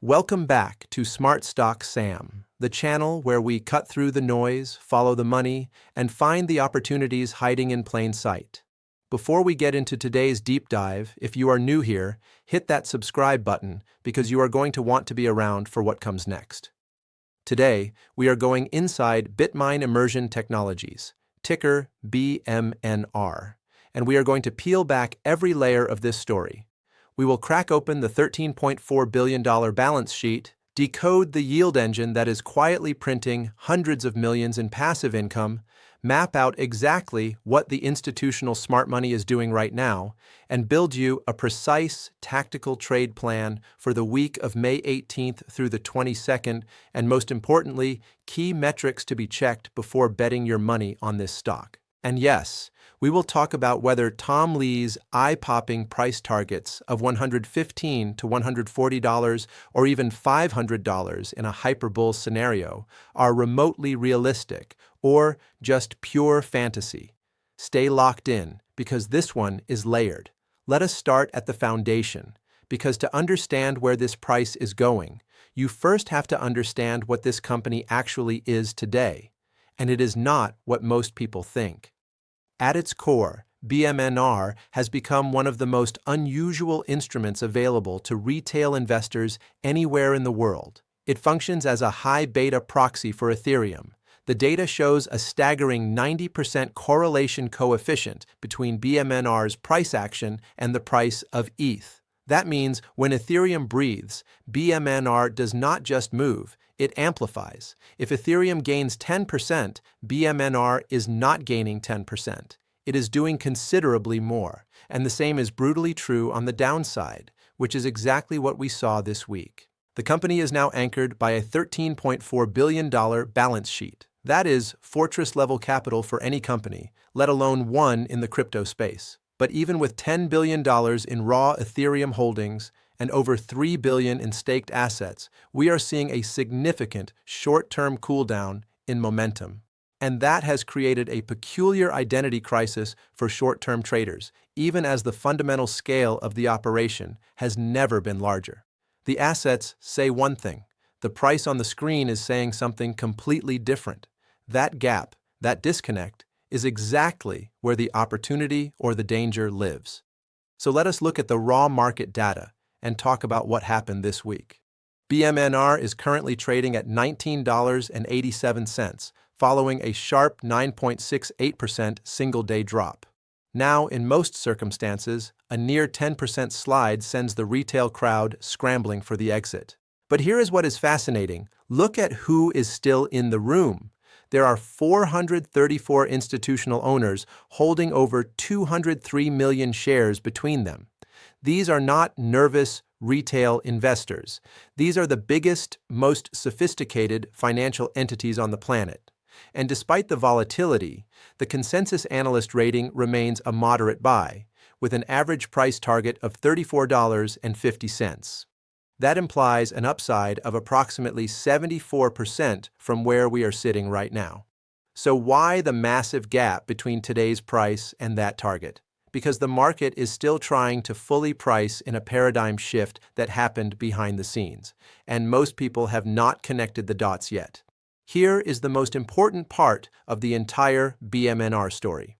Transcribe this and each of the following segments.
Welcome back to Smart Stock Sam, the channel where we cut through the noise, follow the money, and find the opportunities hiding in plain sight. Before we get into today's deep dive, if you are new here, hit that subscribe button because you are going to want to be around for what comes next. Today, we are going inside Bitmine Immersion Technologies, ticker BMNR, and we are going to peel back every layer of this story. We will crack open the $13.4 billion balance sheet, decode the yield engine that is quietly printing hundreds of millions in passive income, map out exactly what the institutional smart money is doing right now, and build you a precise tactical trade plan for the week of May 18th through the 22nd, and most importantly, key metrics to be checked before betting your money on this stock. And yes, we will talk about whether Tom Lee's eye-popping price targets of $115 to $140 or even $500 in a hyperbull scenario are remotely realistic or just pure fantasy. Stay locked in, because this one is layered. Let us start at the foundation, because to understand where this price is going, you first have to understand what this company actually is today, and it is not what most people think. At its core, BMNR has become one of the most unusual instruments available to retail investors anywhere in the world. It functions as a high beta proxy for Ethereum. The data shows a staggering 90% correlation coefficient between BMNR's price action and the price of ETH. That means when Ethereum breathes, BMNR does not just move, it amplifies. If Ethereum gains 10%, BMNR is not gaining 10%. It is doing considerably more, and the same is brutally true on the downside, which is exactly what we saw this week. The company is now anchored by a $13.4 billion balance sheet. That is fortress-level capital for any company, let alone one in the crypto space. But even with $10 billion in raw Ethereum holdings and over $3 billion in staked assets, we are seeing a significant short-term cooldown in momentum. And that has created a peculiar identity crisis for short-term traders, even as the fundamental scale of the operation has never been larger. The assets say one thing. The price on the screen is saying something completely different. That gap, that disconnect, is exactly where the opportunity or the danger lives. So let us look at the raw market data and talk about what happened this week. BMNR is currently trading at $19.87, following a sharp 9.68% single-day drop. Now, in most circumstances, a near 10% slide sends the retail crowd scrambling for the exit. But here is what is fascinating. Look at who is still in the room. There are 434 institutional owners holding over 203 million shares between them. These are not nervous retail investors. These are the biggest, most sophisticated financial entities on the planet. And despite the volatility, the consensus analyst rating remains a moderate buy, with an average price target of $34.50. That implies an upside of approximately 74% from where we are sitting right now. So why the massive gap between today's price and that target? Because the market is still trying to fully price in a paradigm shift that happened behind the scenes, and most people have not connected the dots yet. Here is the most important part of the entire BMNR story.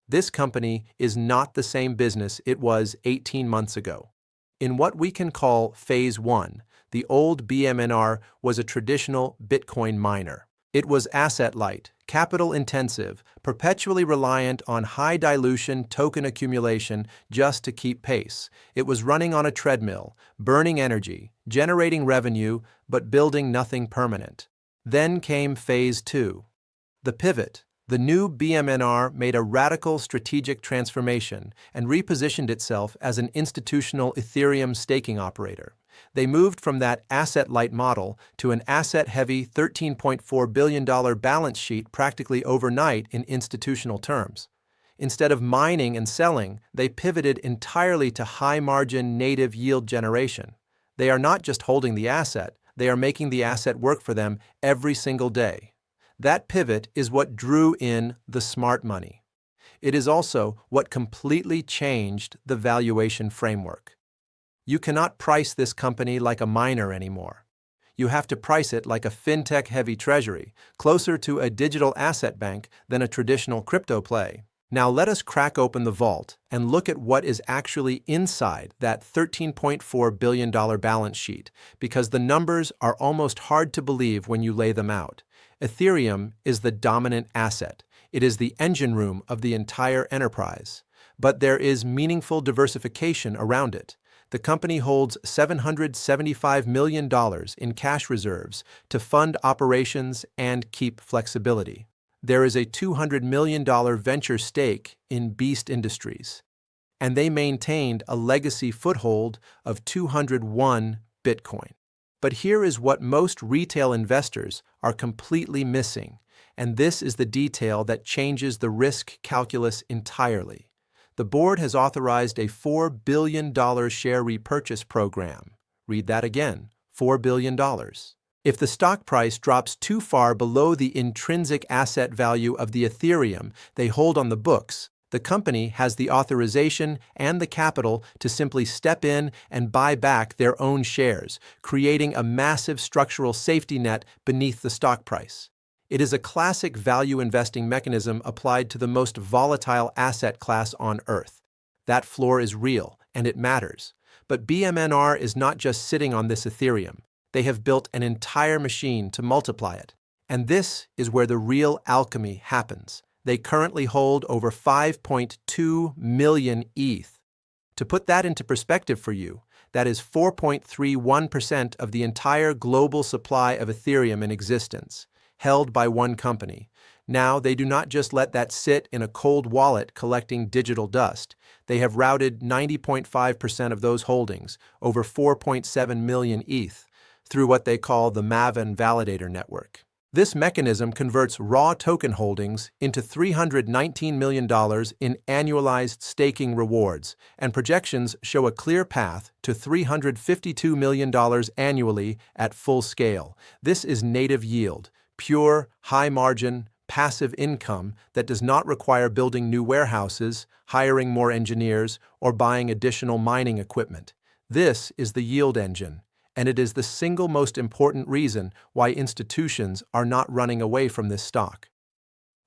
This company is not the same business it was 18 months ago. In what we can call Phase 1, the old BMNR was a traditional Bitcoin miner. It was asset-light, capital-intensive, perpetually reliant on high-dilution token accumulation just to keep pace. It was running on a treadmill, burning energy, generating revenue, but building nothing permanent. Then came Phase 2. The pivot. The new BMNR made a radical strategic transformation and repositioned itself as an institutional Ethereum staking operator. They moved from that asset-light model to an asset-heavy $13.4 billion balance sheet practically overnight in institutional terms. Instead of mining and selling, they pivoted entirely to high-margin native yield generation. They are not just holding the asset, they are making the asset work for them every single day. That pivot is what drew in the smart money. It is also what completely changed the valuation framework. You cannot price this company like a miner anymore. You have to price it like a fintech-heavy treasury, closer to a digital asset bank than a traditional crypto play. Now let us crack open the vault and look at what is actually inside that $13.4 billion balance sheet, because the numbers are almost hard to believe when you lay them out. Ethereum is the dominant asset. It is the engine room of the entire enterprise. But there is meaningful diversification around it. The company holds $775 million in cash reserves to fund operations and keep flexibility. There is a $200 million venture stake in Beast Industries, and they maintained a legacy foothold of 201 Bitcoin. But here is what most retail investors are completely missing, and this is the detail that changes the risk calculus entirely. The board has authorized a $4 billion share repurchase program. Read that again, $4 billion. If the stock price drops too far below the intrinsic asset value of the Ethereum they hold on the books, the company has the authorization and the capital to simply step in and buy back their own shares, creating a massive structural safety net beneath the stock price. It is a classic value investing mechanism applied to the most volatile asset class on Earth. That floor is real, and it matters. But BMNR is not just sitting on this Ethereum. They have built an entire machine to multiply it. And this is where the real alchemy happens. They currently hold over 5.2 million ETH. To put that into perspective for you, that is 4.31% of the entire global supply of Ethereum in existence, held by one company. Now, they do not just let that sit in a cold wallet collecting digital dust. They have routed 90.5% of those holdings, over 4.7 million ETH, through what they call the Maven Validator Network. This mechanism converts raw token holdings into $319 million in annualized staking rewards, and projections show a clear path to $352 million annually at full scale. This is native yield, pure, high-margin, passive income that does not require building new warehouses, hiring more engineers, or buying additional mining equipment. This is the yield engine, and it is the single most important reason why institutions are not running away from this stock.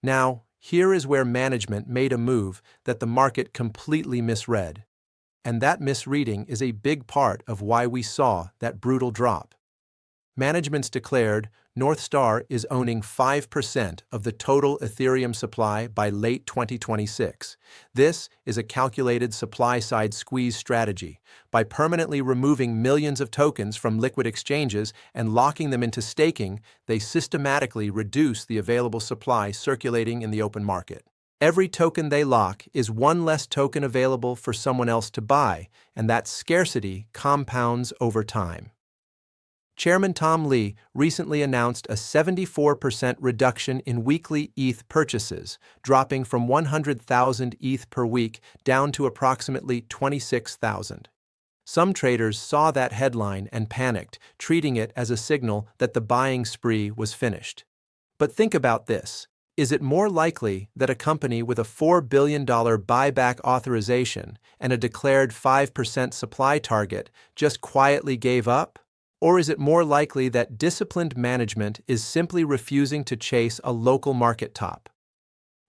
Now, here is where management made a move that the market completely misread. And that misreading is a big part of why we saw that brutal drop. Management's declared North Star is owning 5% of the total Ethereum supply by late 2026. This is a calculated supply-side squeeze strategy. By permanently removing millions of tokens from liquid exchanges and locking them into staking, they systematically reduce the available supply circulating in the open market. Every token they lock is one less token available for someone else to buy, and that scarcity compounds over time. Chairman Tom Lee recently announced a 74% reduction in weekly ETH purchases, dropping from 100,000 ETH per week down to approximately 26,000. Some traders saw that headline and panicked, treating it as a signal that the buying spree was finished. But think about this. Is it more likely that a company with a $4 billion buyback authorization and a declared 5% supply target just quietly gave up? Or is it more likely that disciplined management is simply refusing to chase a local market top?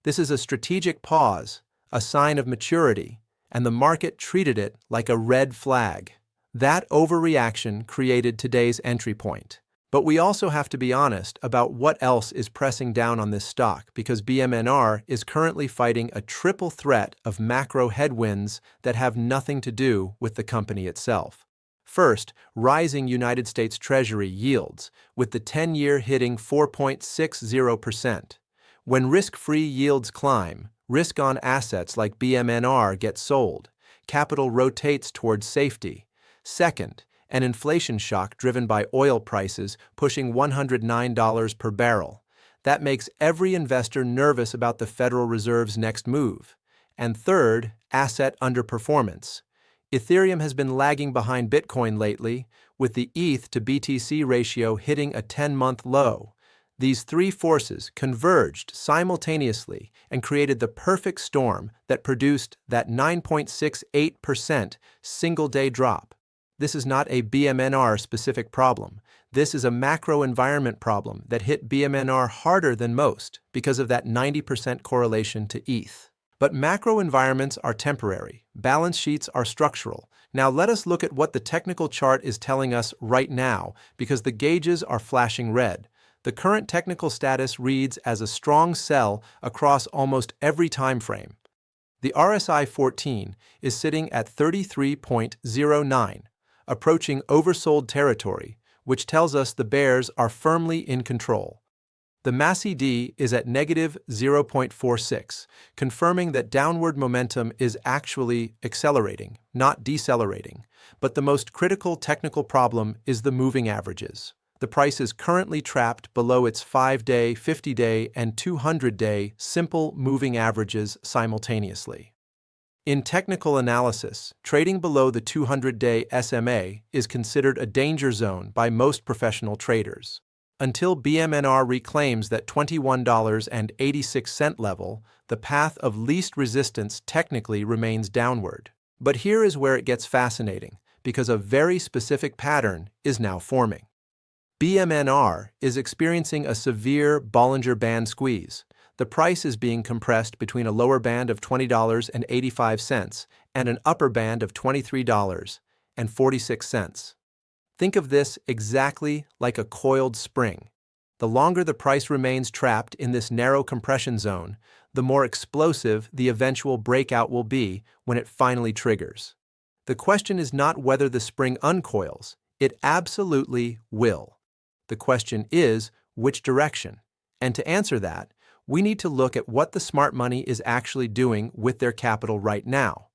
This is a strategic pause, a sign of maturity, and the market treated it like a red flag. That overreaction created today's entry point. But we also have to be honest about what else is pressing down on this stock, because BMNR is currently fighting a triple threat of macro headwinds that have nothing to do with the company itself. First, rising United States Treasury yields, with the 10-year hitting 4.60%. When risk-free yields climb, risk-on assets like BMNR get sold. Capital rotates towards safety. Second, an inflation shock driven by oil prices pushing $109 per barrel. That makes every investor nervous about the Federal Reserve's next move. And third, asset underperformance. Ethereum has been lagging behind Bitcoin lately, with the ETH to BTC ratio hitting a 10-month low. These three forces converged simultaneously and created the perfect storm that produced that 9.68% single-day drop. This is not a BMNR specific problem. This is a macro environment problem that hit BMNR harder than most because of that 90% correlation to ETH. But macro environments are temporary. Balance sheets are structural. Now let us look at what the technical chart is telling us right now, because the gauges are flashing red. The current technical status reads as a strong sell across almost every time frame. The RSI 14 is sitting at 33.09, approaching oversold territory, which tells us the bears are firmly in control. The MACD is at negative 0.46, confirming that downward momentum is actually accelerating, not decelerating. But the most critical technical problem is the moving averages. The price is currently trapped below its 5-day, 50-day, and 200-day simple moving averages simultaneously. In technical analysis, trading below the 200-day SMA is considered a danger zone by most professional traders. Until BMNR reclaims that $21.86 level, the path of least resistance technically remains downward. But here is where it gets fascinating, because a very specific pattern is now forming. BMNR is experiencing a severe Bollinger Band squeeze. The price is being compressed between a lower band of $20.85 and an upper band of $23.46. Think of this exactly like a coiled spring. The longer the price remains trapped in this narrow compression zone, the more explosive the eventual breakout will be when it finally triggers. The question is not whether the spring uncoils. It absolutely will. The question is, which direction? And to answer that, we need to look at what the smart money is actually doing with their capital right now.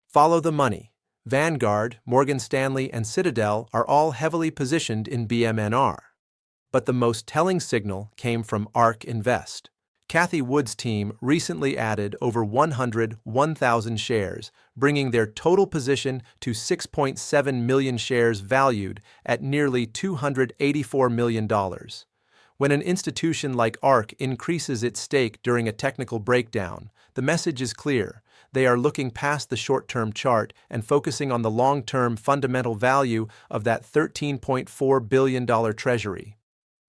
Follow the money. Vanguard, Morgan Stanley, and Citadel are all heavily positioned in BMNR. But the most telling signal came from ARK Invest. Cathie Wood's team recently added over 101,000 shares, bringing their total position to 6.7 million shares valued at nearly $284 million. When an institution like ARK increases its stake during a technical breakdown, the message is clear. They are looking past the short-term chart and focusing on the long-term fundamental value of that $13.4 billion treasury.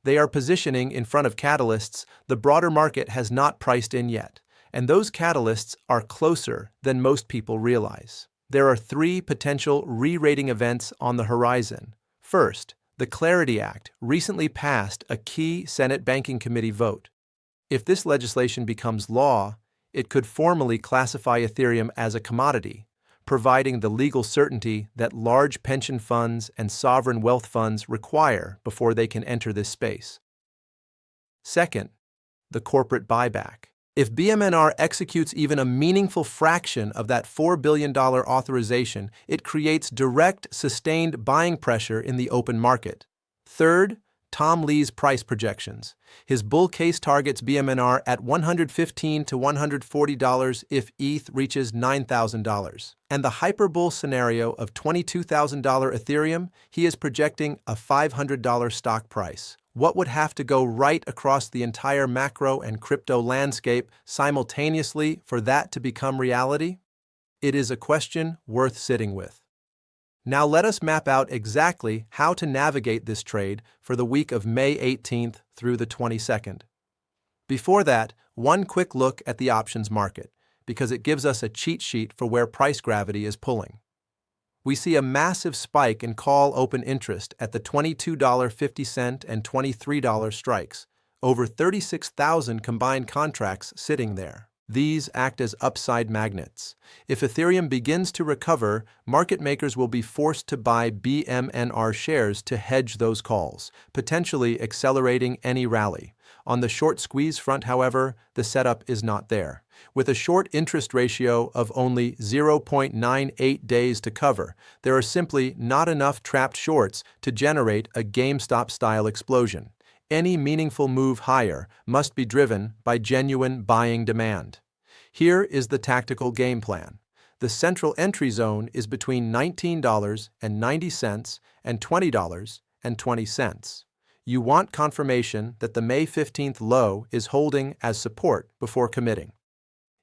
They are positioning in front of catalysts the broader market has not priced in yet, and those catalysts are closer than most people realize. There are 3 potential re-rating events on the horizon. First, the Clarity Act recently passed a key Senate Banking Committee vote. If this legislation becomes law, it could formally classify Ethereum as a commodity, providing the legal certainty that large pension funds and sovereign wealth funds require before they can enter this space. Second, the corporate buyback. If BMNR executes even a meaningful fraction of that $4 billion authorization, it creates direct, sustained buying pressure in the open market. Third, Tom Lee's price projections. His bull case targets BMNR at $115 to $140 if ETH reaches $9,000. And the hyperbull scenario of $22,000 Ethereum, he is projecting a $500 stock price. What would have to go right across the entire macro and crypto landscape simultaneously for that to become reality? It is a question worth sitting with. Now let us map out exactly how to navigate this trade for the week of May 18th through the 22nd. Before that, one quick look at the options market, because it gives us a cheat sheet for where price gravity is pulling. We see a massive spike in call open interest at the $22.50 and $23 strikes, over 36,000 combined contracts sitting there. These act as upside magnets. If Ethereum begins to recover, market makers will be forced to buy BMNR shares to hedge those calls, potentially accelerating any rally. On the short squeeze front, however, the setup is not there. With a short interest ratio of only 0.98 days to cover, there are simply not enough trapped shorts to generate a GameStop-style explosion. Any meaningful move higher must be driven by genuine buying demand. Here is the tactical game plan. The central entry zone is between $19.90 and $20.20. You want confirmation that the May 15th low is holding as support before committing.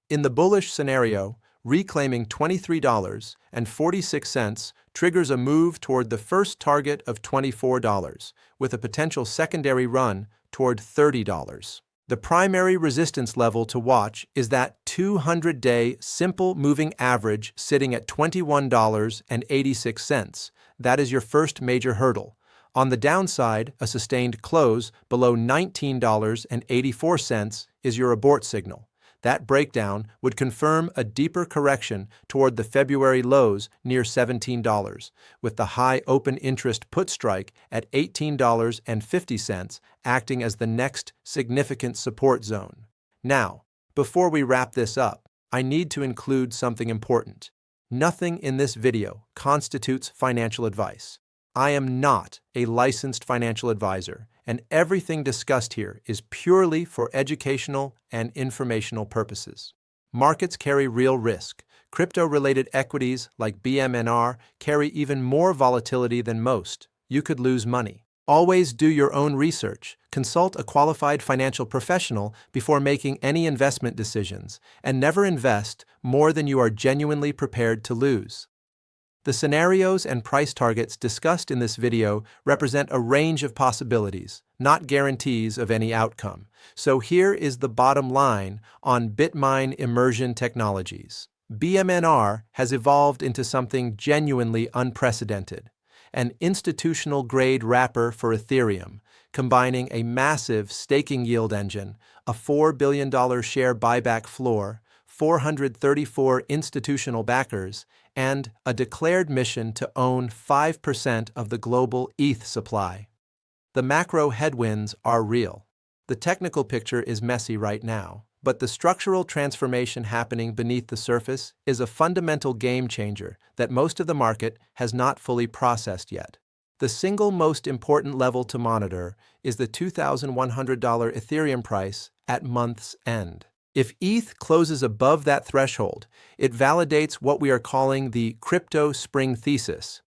In the bullish scenario, reclaiming $23.46 triggers a move toward the first target of $24, with a potential secondary run toward $30. The primary resistance level to watch is that 200-day simple moving average sitting at $21.86. That is your first major hurdle. On the downside, a sustained close below $19.84 is your abort signal. That breakdown would confirm a deeper correction toward the February lows near $17, with the high open interest put strike at $18.50 acting as the next significant support zone. Now, before we wrap this up, I need to include something important. Nothing in this video constitutes financial advice. I am not a licensed financial advisor, and everything discussed here is purely for educational and informational purposes. Markets carry real risk. Crypto-related equities like BMNR carry even more volatility than most. You could lose money. Always do your own research. Consult a qualified financial professional before making any investment decisions, and never invest more than you are genuinely prepared to lose. The scenarios and price targets discussed in this video represent a range of possibilities, not guarantees of any outcome. So here is the bottom line on Bitmine Immersion Technologies. BMNR has evolved into something genuinely unprecedented, an institutional-grade wrapper for Ethereum, combining a massive staking yield engine, a $4 billion share buyback floor, 434 institutional backers, and a declared mission to own 5% of the global ETH supply. The macro headwinds are real. The technical picture is messy right now, but the structural transformation happening beneath the surface is a fundamental game changer that most of the market has not fully processed yet. The single most important level to monitor is the $2,100 Ethereum price at month's end. If ETH closes above that threshold, it validates what we are calling the crypto spring thesis.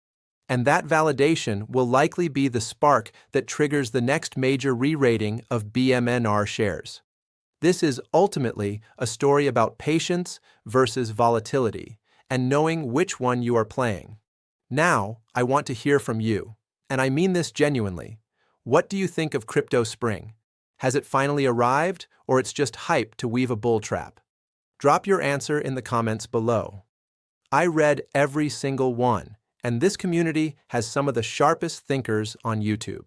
And that validation will likely be the spark that triggers the next major re-rating of BMNR shares. This is ultimately a story about patience versus volatility, and knowing which one you are playing. Now, I want to hear from you, and I mean this genuinely. What do you think of Crypto Spring? Has it finally arrived, or it's just hype to weave a bull trap? Drop your answer in the comments below. I read every single one, and this community has some of the sharpest thinkers on YouTube.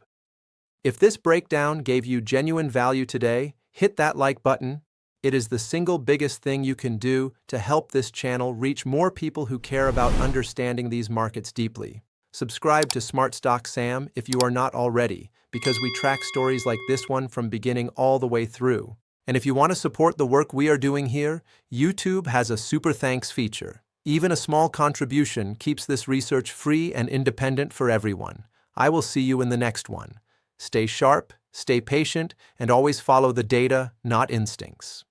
If this breakdown gave you genuine value today, hit that like button. It is the single biggest thing you can do to help this channel reach more people who care about understanding these markets deeply. Subscribe to Smart Stock Sam if you are not already, because we track stories like this one from beginning all the way through. And if you want to support the work we are doing here, YouTube has a super thanks feature. Even a small contribution keeps this research free and independent for everyone. I will see you in the next one. Stay sharp, stay patient, and always follow the data, not instincts.